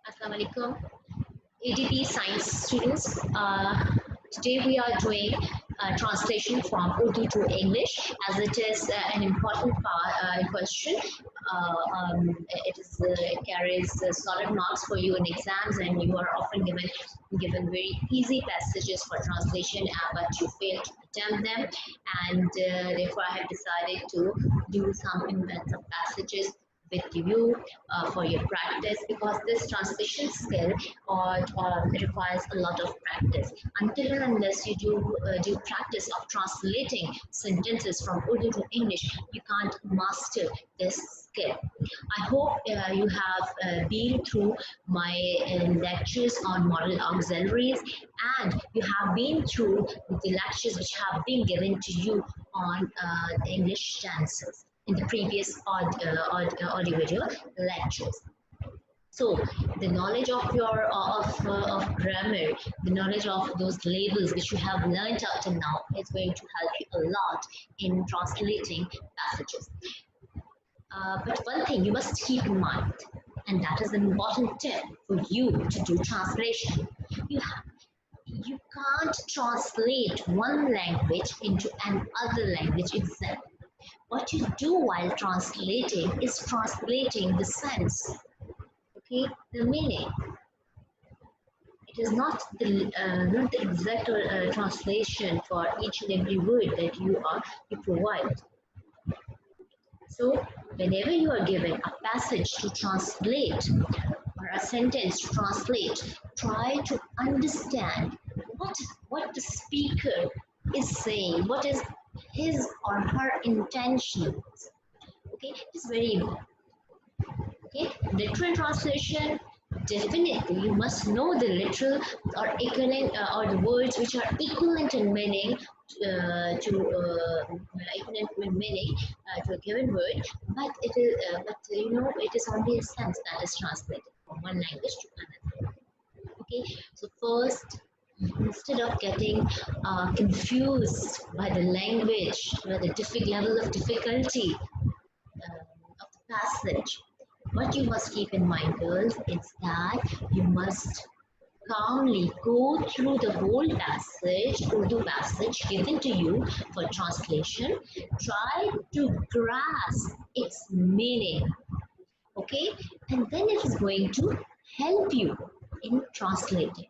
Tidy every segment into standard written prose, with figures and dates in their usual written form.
Assalamu alaikum, ADP science students. Today we are doing translation from Urdu to English, as it is an important question. It carries solid marks for you in exams, and you are often given very easy passages for translation, but you fail to attempt them. And therefore, I have decided to do some passages with you for your practice, because this translation skill requires a lot of practice. Until and unless you do practice of translating sentences from Urdu to English, you can't master this skill. I hope you have been through my lectures on model auxiliaries, and you have been through the lectures which have been given to you on English tenses in the previous audio video lectures. So the knowledge of your of grammar, the knowledge of those labels which you have learned up to now is going to help you a lot in translating passages. But one thing you must keep in mind, and that is an important tip for you to do translation. You can't translate one language into another language exactly. What you do while translating is translating the sense, okay, the meaning. It is not the exact translation for each and every word that you provide. So whenever you are given a passage to translate or a sentence to translate, try to understand what the speaker is saying, what is his or her intentions. Okay, it's very important. Okay, literal translation, definitely you must know the literal or equivalent or the words which are equivalent in meaning to a given word, but it is only a sense that is translated from one language to another. Okay, so first, instead of getting confused by the language, by the level of difficulty of the passage, what you must keep in mind, girls, is that you must calmly go through the whole passage, Urdu passage given to you for translation. Try to grasp its meaning, okay? And then it is going to help you in translating.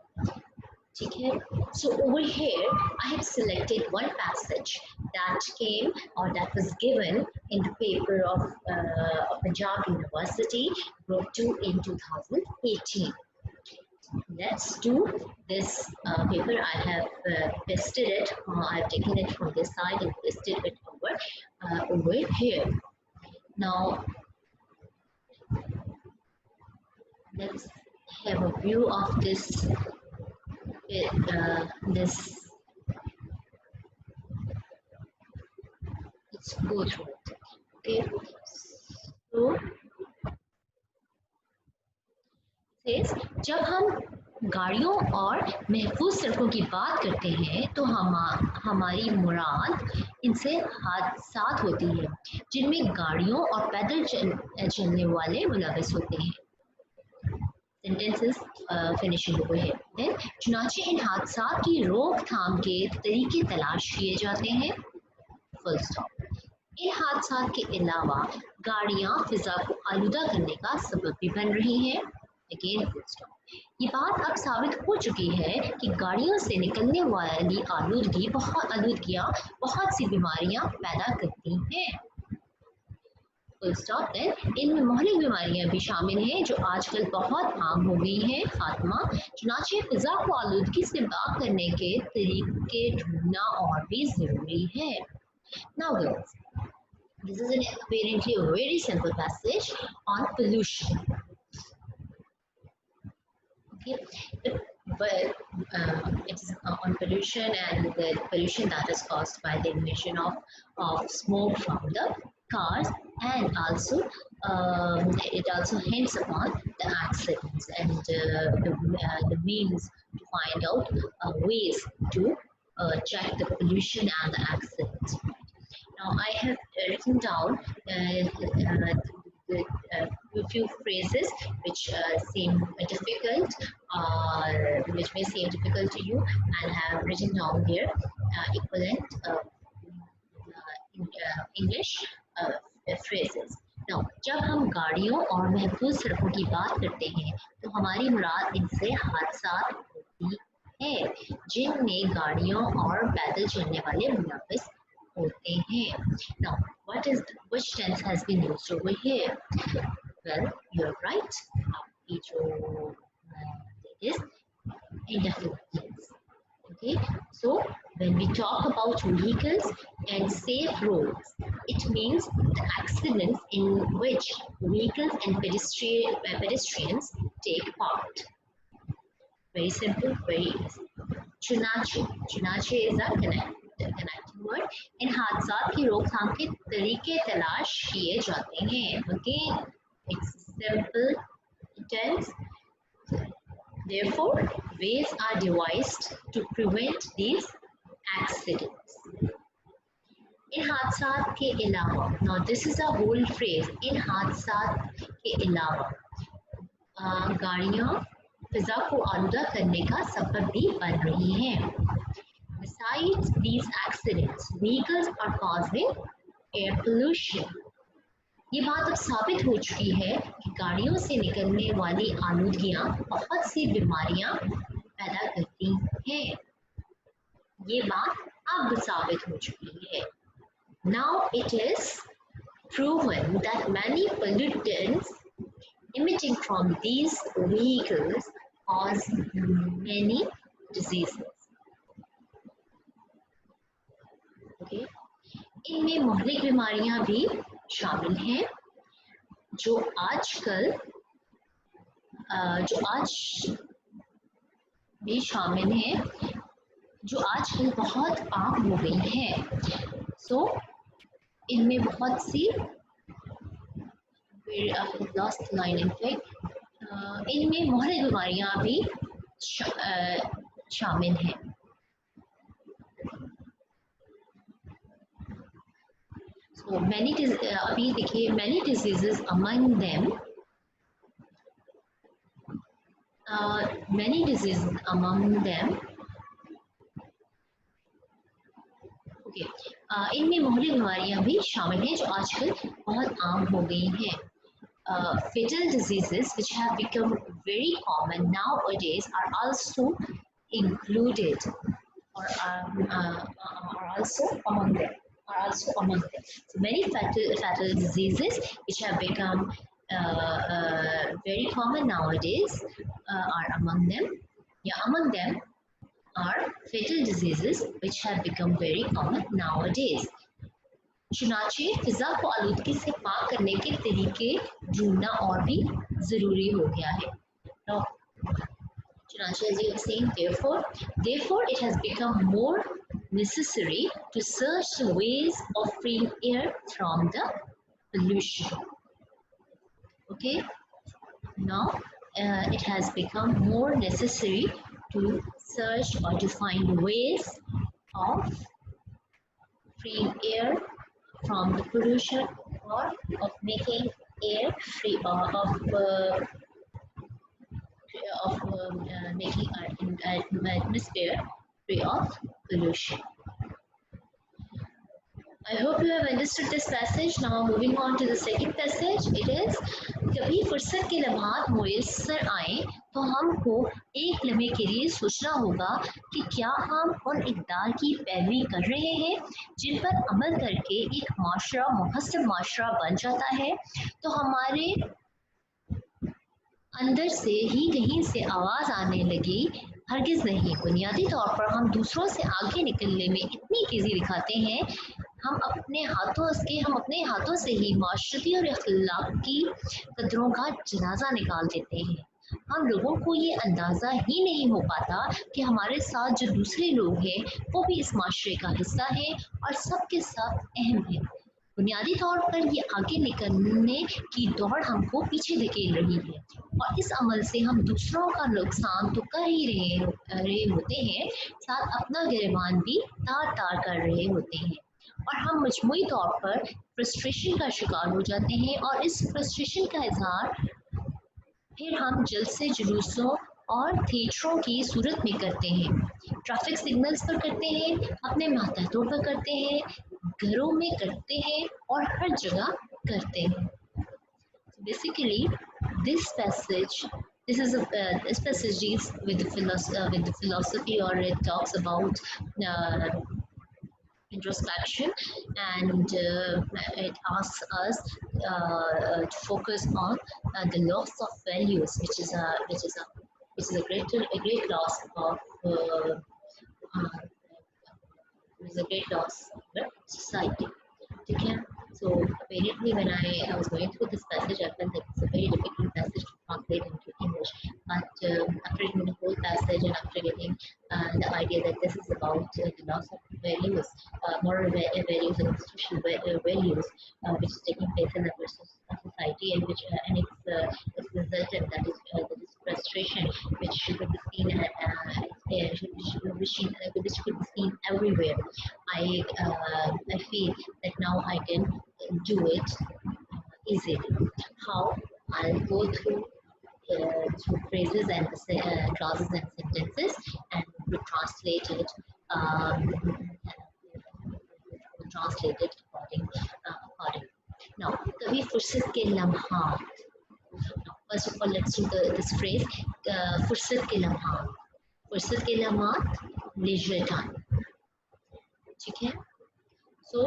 Okay, so over here I have selected one passage that came or that was given in the paper of Punjab University, Group 2 in 2018. Let's do this paper. I have pasted it. I've taken it from this side and pasted it over here. Now let's have a view of this. Let's go through it. Okay, so says जब हम गाड़ियों और महफूज सड़कों की बात करते हैं तो हमारी मुराद इनसे हादसात होती है जिनमें गाड़ियों और पैदल चलने वाले मुलविस होते हैं. Sentences finishing over here. Then चुनाचे इन हादसात की रोकथाम के तरीके तलाश किए जाते हैं. Full stop. इन हादसात के अलावा गाड़ियां फिजा को आलूदा करने का सबब भी बन रही हैं. Again, full stop. ये बात अब साबित हो चुकी है कि गाड़ियों से निकलने वाली आलूदगियां बहुत सी बीमारियां पैदा करती हैं. Full stop. Then इनमें मोहलिक बीमारियां भी शामिल हैं जो आजकल बहुत आम हो गई हैं. खात्मा. चुनाचे फिजा को आलूदगी से पाक करने के तरीके ढूंढना और भी जरूरी है. Now girls, this is apparently a very simple passage on pollution. Okay, but it is on pollution and the pollution that is caused by the emission of smoke from the cars, and also it also hints upon the accidents and the means to find out ways to check the pollution and the accidents. Now I have written down few phrases which seem difficult, which may seem difficult to you, and have written down here equivalent English phrases. Now, जब हम गाड़ियों और महफूज सड़कों की बात करते हैं तो हमारी मुराद इनसे हादसा होती है जिनमें गाड़ियों और पैदल चलने वाले मुलविस होते हैं. Now, which tense has been used over here? Well, you're right. आपकी जो is indefinite tense. Okay, so when we talk about vehicles and safe roads, it means the accidents in which vehicles and pedestrians take part. Very simple, very easy. चुनाचे is a connecting word. इन हादसात की रोकथाम के तरीके तलाश किए जाते हैं. Again, it's simple tense. Therefore, ways are devised to prevent these accidents. इन हादसात के अलावा, now this is a whole phrase. इन हादसात के अलावा गाड़ियाँ फिजा को आलूदा करने का सबब भी बन रही हैं. Besides these accidents, vehicles are causing air pollution. ये बात अब साबित हो चुकी है कि गाड़ियों से निकलने वाली आलूदगियां बहुत सी बीमारियां पैदा करती हैं. ये बात अब साबित हो चुकी है. Now it is proven that many pollutants emitting from these vehicles cause many diseases. Okay. इनमें मुहलिक बीमारियां भी शामिल हैं जो आज भी शामिल हैं जो आजकल बहुत आम हो गई हैं. So इनमें बहुत सी last line in fact इनमें मुहलिक बीमारियां भी शामिल हैं. So many अभी देखिए many diseases among them okay इनमें मुहलिक बीमारियां भी शामिल हैं जो आजकल बहुत आम हो गई हैं. Fatal diseases which have become very common nowadays are also included or are also among them. So many fatal diseases which have become very common nowadays are among them. Yeah, among them are fatal diseases which have become very common nowadays. चुनाचे फिजा को आलूदगी से पाक करने के तरीके ढूंढना और भी जरूरी हो गया है. Now, चुनाचे as you have seen, therefore it has become more necessary to search the ways of freeing air from the pollution. Okay, now it has become more necessary to search or to find ways of freeing air from the pollution or of making air free making an atmosphere free of pollution. I hope you have understood this passage. Now moving on to the second passage, it is कभी फुर्सत के लम्हात मुयस्सर आए तो हमको एक लम्हे के लिए सोचना होगा कि क्या हम उन इक़दार की पैरवी कर रहे हैं जिन पर अमल करके एक माशरा मुहस्सब माशरा बन जाता है. तो हमारे अंदर से ही कहीं से आवाज़ आने लगी, हरगिज़ नहीं. बुनियादी तौर पर हम दूसरों से आगे निकलने में इतनी तेज़ी दिखाते हैं, हम अपने हाथों से ही माशरती और अखलाकी कदरों का जनाजा निकाल देते हैं. हम लोगों को ये अंदाज़ा ही नहीं हो पाता कि हमारे साथ जो दूसरे लोग हैं वो भी इस माशरे का हिस्सा हैं और सबके साथ अहम हैं. बुनियादी तौर पर ये आगे निकलने की दौड़ हमको पीछे धकेल रही है और इस अमल से हम दूसरों का नुकसान तो कर ही रहे होते हैं, साथ अपना गिरबान भी तार तार कर रहे होते हैं. और हम मजमूई तौर पर फ्रस्ट्रेशन का शिकार हो जाते हैं और इस फ्रस्ट्रेशन का इजहार फिर हम जलसे जुलूसों और थिएटरों की सूरत में करते हैं, ट्रैफिक सिग्नल्स पर करते हैं, अपने मातहतों पर करते हैं, घरों में करते हैं और हर जगह करते हैं. Basically, this passage, this passage deals with the philosophy, or it talks about uh, introspection, and it asks us to focus on the loss of values, which is a great loss of uh, is a great loss of the society. Okay? So apparently when I was going through this passage, I felt that it's a very difficult passage to translate into English. But after reading the whole passage and after getting the idea that this is about the loss of values, moral values and social values, which is taking place in the society, and which and its resultant, that is frustration, which should be seen which could be seen everywhere. I feel that now I can do it easily. How? I'll go through phrases and clauses and sentences and will translate it. Translate it according. Now, कभी फुर्सत के लम्हात. Now, first of all, let's do this phrase. फुर्सत के लम्हात. फुर्सत के लम्हात, leisure time. ठीक है? So,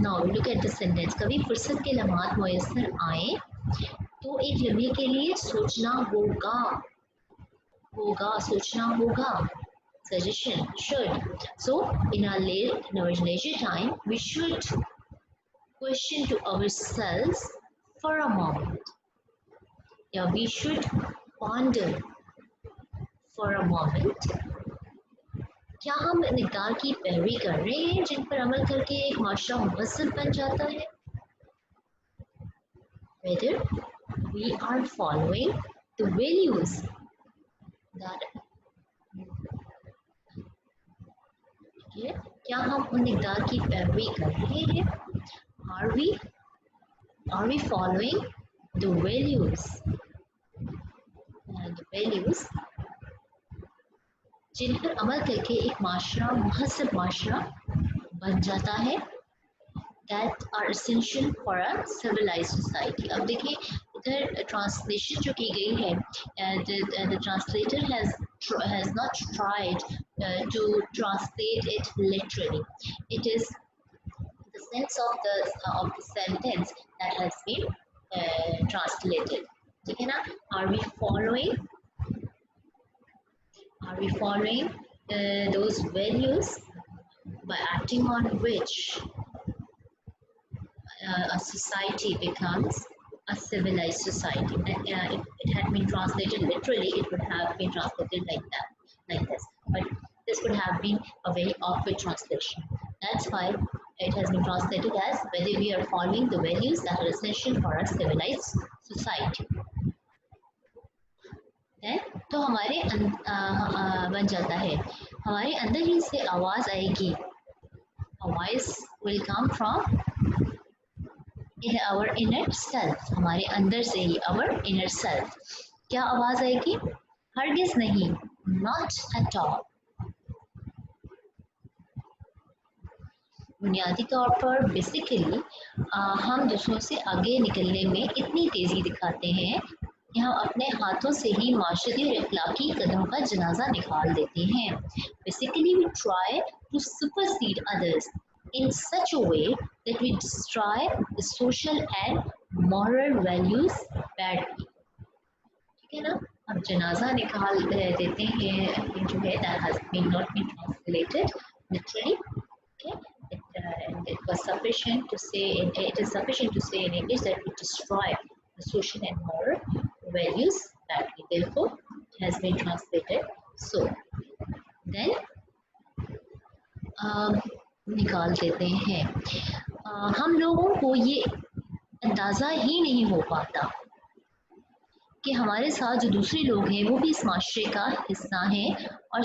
now look at the sentence. कभी फुर्सत के लम्हात मुयस्सर आए तो एक लम्हे के लिए सोचना होगा, सोचना होगा. Suggestion, should. So in our leisure time, we should question to ourselves for a moment. Yeah, we should ponder for a moment. क्या हम इन इक़दार की पैरवी कर रहे हैं जिन पर अमल करके एक माशरा मुहज़्ज़ब बन जाता है? Whether we are following the values that क्या हम उन इक़दार की पैरवी कर रहे हैं? Are we following the values जिन पर अमल करके एक माशरा मुहज़्ज़ब माशरा बन जाता है, that are essential for a civilized society. अब देखिए इधर ट्रांसलेशन जो की गई है, the translator has not tried to translate it literally. It is the sense of the sentence that has been translated. ठीक है ना? Are we following those values by acting on which a society becomes a civilized society? If it had been translated literally, it would have been translated like this. But this would have been a very awkward translation. That's why it has been translated as whether we are following the values that are essential for a civilized society. तो हमारे बन जाता है, हमारे अंदर ही से आवाज़ आएगी. A voice will come from our inner self. हमारे अंदर से ही our inner self. क्या आवाज़ आएगी? हरगिज़ नहीं, not at all. बुनियादी तौर पर बेसिकली हम दूसरों से आगे निकलने में इतनी तेज़ी दिखाते हैं कि हम अपने हाथों से ही माशरती और अखलाकी कदम का जनाजा निकाल देते हैं. Basically we try to supersede others in such a way that we destroy the social and moral values badly. ठीक है ना? अब जनाजा निकाल देते हैं जो है, that has been not been translated literally. Okay, it is sufficient to say in English that we destroy the social and moral values badly. Therefore, it has been translated so. Then निकाल देते हैं. हम लोगों को ये अंदाज़ा ही नहीं हो पाता कि हमारे साथ जो दूसरे लोग हैं वो भी इस माशरे का हिस्सा हैं और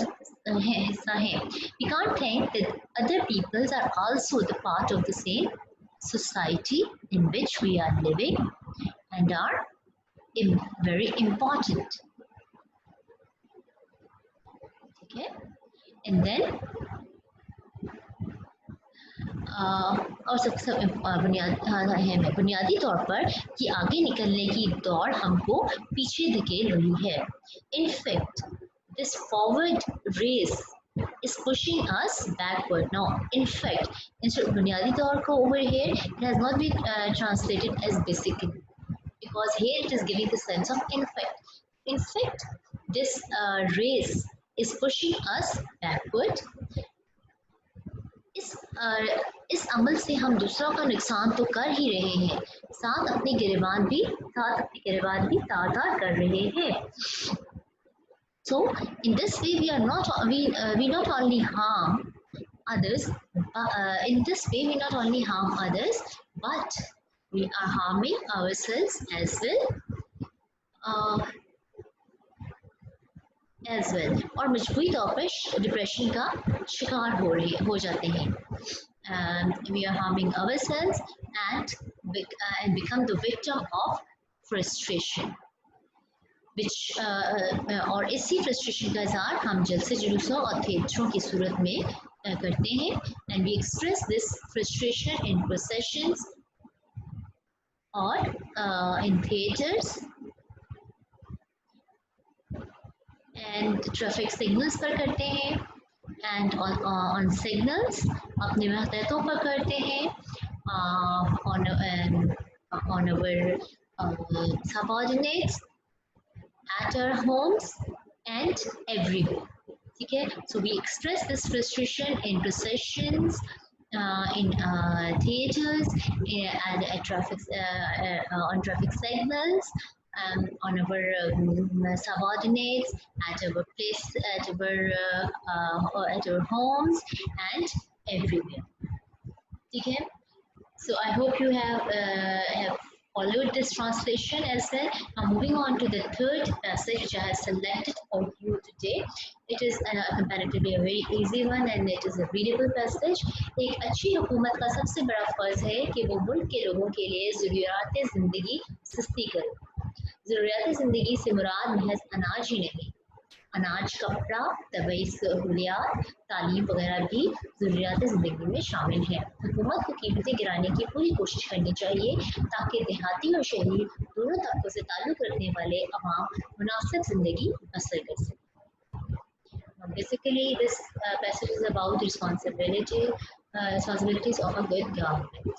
हिस्सा हैं. We can't think that other peoples are also the part of the same society in which we are living and are very important. Okay, and then और सबसे बुनियादी तौर पर कि आगे निकलने की दौड़ हमको पीछे धकेल रही है. In fact, this forward race is pushing us backward. Now, in fact, instead of बुनियादी तौर को over here, it has not been translated as basically because here it is giving the sense of in fact. In fact, this race is pushing us backward. इस इस अमल से हम दूसरों का नुकसान तो कर ही रहे हैं, साथ अपनी गिरबान भी तार तार कर रहे हैं. So in this way we not only harm others, in this way we not only harm others but we are harming ourselves as well. और मजबूरी तौर पर डिप्रेशन का शिकार हो जाते हैं. We are harming ourselves and become the victim of frustration. और इसी फ्रस्ट्रेशन का इजहार हम जलसे जुलूसों और थिएटरों की सूरत में करते हैं. And we express this frustration in processions or in theaters and traffic signals पर करते हैं and on signals अपने महतों पर करते हैं, on our subordinates, at our homes and everywhere. Okay, so we express this frustration in processions, in theaters, and at on traffic signals, on our subordinates, at our at our homes and everywhere. Okay, so I hope you have followed this translation as well. Now moving on to the third passage which I have selected for you today. It is comparatively a very easy one and it is a readable passage. एक अच्छी हुकूमत का सबसे बड़ा फर्ज है कि वो मुल्क के लोगों के लिए ज़रूरियात ज़िंदगी सस्ती करे. ज़रूरियात ज़िंदगी से मुराद महज अनाज ही नहीं, अनाज, कपड़ा, तबीयी सहूलियात, तालीम वगैरह भी ज़रूरियात ज़िंदगी में शामिल हैं. हुकूमत को कीमतें गिराने की पूरी कोशिश करनी चाहिए ताकि देहाती और शहरी दोनों तबकों से ताल्लुक़ रखने वाले अवाम मुनासिब ज़िंदगी बसर कर सकें. Basically, this passage is about responsibilities of a good government,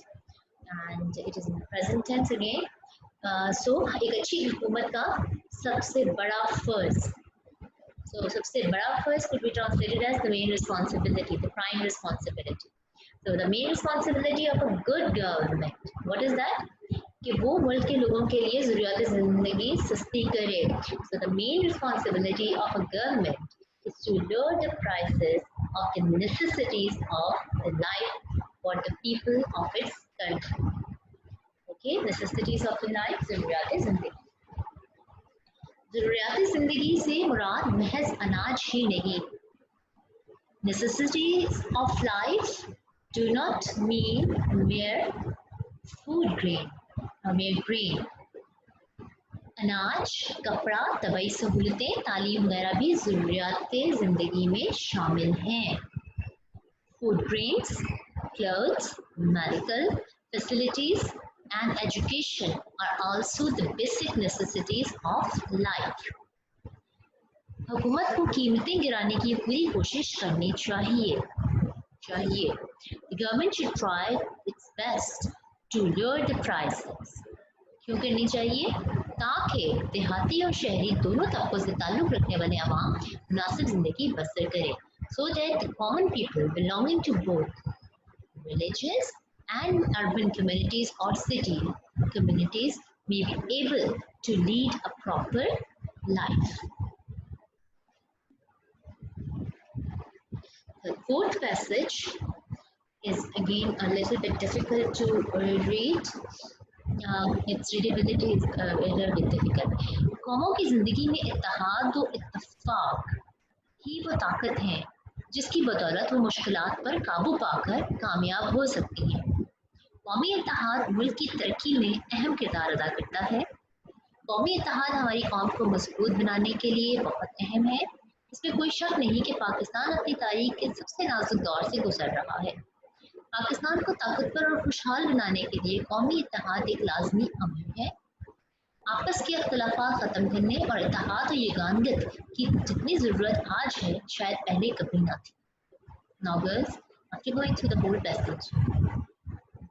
and it is in the present tense again. So, एक अच्छी हुकूमत का सबसे बड़ा फर्ज. So, सबसे बड़ा फर्ज could be translated as the main responsibility, the prime responsibility. So, the main responsibility of a good government, what is that? कि वो मुल्क के लोगों के लिए ज़रूरियात ज़िंदगी सस्ती करे. So, the main responsibility of a government is to lower the prices of the necessities of the life for the people of its country. Okay, necessities of the life, ज़रूरियात ज़िंदगी. ज़रूरियात ज़िंदगी से मुराद महज अनाज ही नहीं. Necessities of life do not mean mere food grain or mere grain. अनाज, कपड़ा, तबीयी सहूलतें, तालीम वगैरह भी ज़रूरियात ज़िंदगी में शामिल हैं. Food grains, clothes, medical facilities and education are also the basic necessities of life. हुकूमत को कीमतें गिराने की पूरी कोशिश करनी चाहिए. The government should try its best to lower the prices. क्यों करनी चाहिए? ताकि देहाती और शहरी दोनों तबकों से ताल्लुक़ रखने वाले अवाम मुनासिब ज़िंदगी बसर करें. So that the common people belonging to both villages and urban communities or city communities may be able to lead a proper life. The fourth passage is again a little bit difficult to read. Its readability is very difficult. कौमों की ज़िंदगी में इत्तेहाद व इत्तेफाक ही वो ताकत है जिसकी बदौलत वो मुश्किलात पर काबू पाकर कामयाब हो सकती हैं। कौमी इत्तेहाद मुल्क की तरक्की में अहम किरदार अदा करता है। कौमी इत्तेहाद हमारी कौम को मजबूत बनाने के लिए बहुत अहम है। इसमें कोई शक नहीं कि पाकिस्तान अपनी तारीख के सबसे नाजुक दौर से गुजर रहा है। पाकिस्तान को ताकतवर और खुशहाल बनाने के लिए कौमी इत्तेहाद एक लाजमी अमल है। आपस के अख्तिलाफ़ात ख़त्म करने और इत्तेहाद और यगानियत की जितनी ज़रूरत आज है शायद पहले कभी ना थी। Now girls, after going through the whole passage,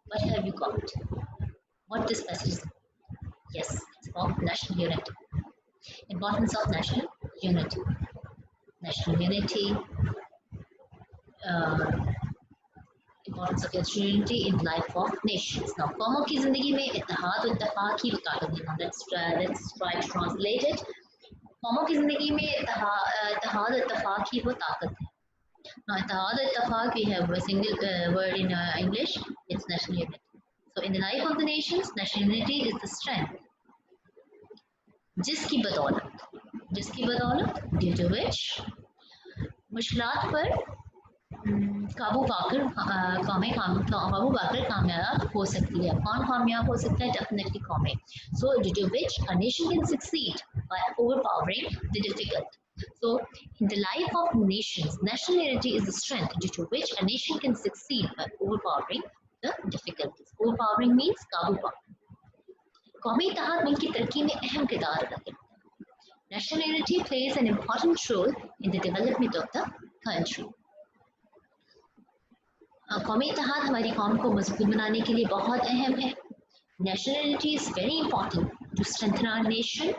what have you got? What this passage is? Yes, it's about national unity. Importance of national unity. National unity, uh, importance of national unity in life of nations. Now, कौमों की ज़िंदगी में इत्तेहाद और इत्तेफाक की ताकत है. Let's try to translate it. कौमों की ज़िंदगी में इत्तेहाद और इत्तेफाक ही वो ताकत है. Now, ittihad or ittefaq, we have a single word in English, it's national unity. So, in the life of the nations, national unity is the strength. जिसकी बदौलत, due to which, मुश्किलात पर काबू पाकर कामयाब हो सकती है. कौन कामयाब हो सकता है? Definitely कौमें. So, due to which a nation can succeed by overpowering the difficult. So, in the life of nations, national unity is the strength due to which a nation can succeed by overpowering the difficulties. Overpowering means काबू पाना. कौमी इत्तेहाद मुल्क की तरक्की में अहम किरदार अदा करता है. National unity plays an important role in the development of the country. कौमी इत्तेहाद हमारी कौम को मजबूत बनाने के लिए बहुत अहम है. National unity is very important to strengthen our nation.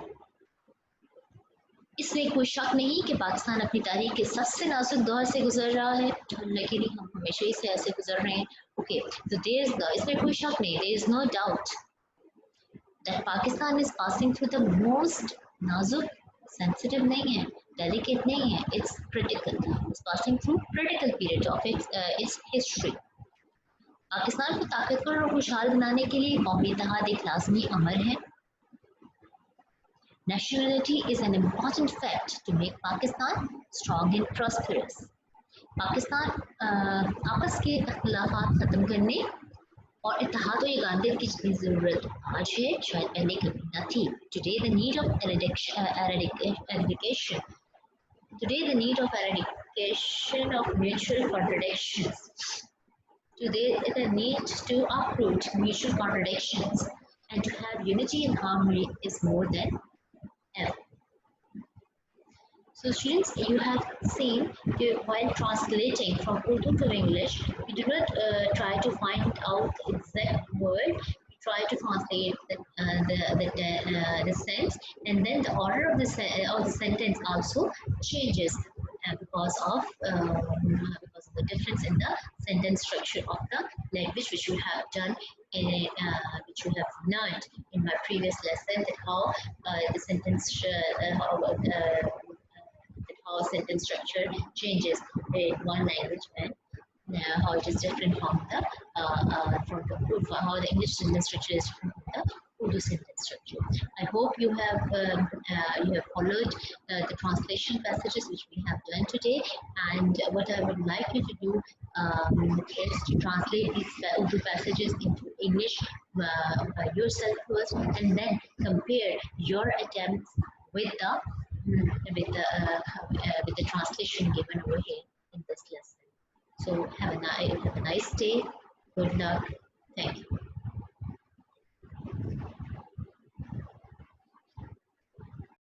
इसमें कोई शक नहीं कि पाकिस्तान अपनी तारीख के सबसे नाजुक दौर से गुजर रहा है. लकीली हम हमेशा ही से ऐसे गुजर रहे हैं. ओके, तो इसमें कोई शक नहीं. There is no doubt that Pakistan is passing through the most नाजुक, sensitive नहीं है, delicate नहीं है. It's critical. It's passing through critical period of its history. Pakistan को ताकतवर और खुशहाल बनाने के लिए कौमी इत्तेहाद एक लाजमी अमर है. Nationality is an important fact to make Pakistan strong and prosperous. Pakistan आपस के अख्तिलाफ़ात ख़त्म करने और इत्तेहाद और यगानियत की जितनी ज़रूरत आज है शायद पहले कभी न थी. Today the need of eradication of mutual contradictions. Today the need to uproot mutual contradictions and to have unity and harmony is more than ever. So students, you have seen while translating from Urdu to English, we do not try to find out the exact word. We try to translate the sense, and then the order of the sentence also changes because of the difference in the sentence structure of the language, which you have done which you have learned in my previous lesson, that how the sentence how sentence structure changes in one language and how it is different from the how the English sentence structure is from the Urdu sentence structure. I hope you have followed the translation passages which we have done today, and what I would like you to do is to translate these Urdu passages into English by yourself first, and then compare your attempts with the translation given over here in this lesson. So have a nice day. Good luck. Thank you.